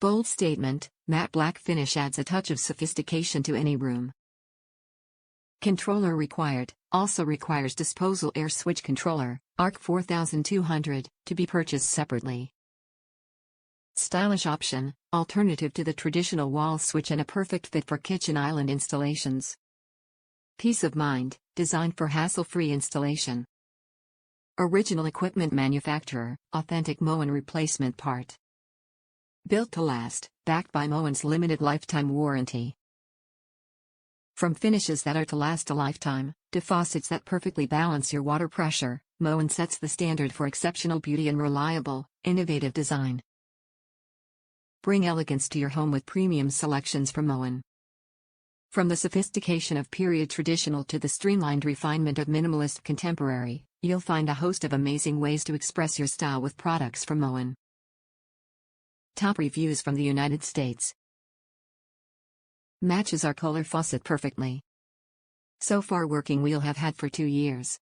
Bold statement, matte black finish adds a touch of sophistication to any room. Controller required, also requires disposal air switch controller, AS-4201, to be purchased separately. Stylish option, alternative to the traditional wall switch and a perfect fit for kitchen island installations. Peace of mind, designed for hassle-free installation. Original equipment manufacturer, authentic Moen replacement part. Built to last, backed by Moen's limited lifetime warranty. From finishes that are to last a lifetime, to faucets that perfectly balance your water pressure, Moen sets the standard for exceptional beauty and reliable, innovative design. Bring elegance to your home with premium selections from Moen. From the sophistication of period traditional to the streamlined refinement of minimalist contemporary, you'll find a host of amazing ways to express your style with products from Moen. Top reviews from the United States. Matches our color faucet perfectly. So far working we'll have had for 2 years.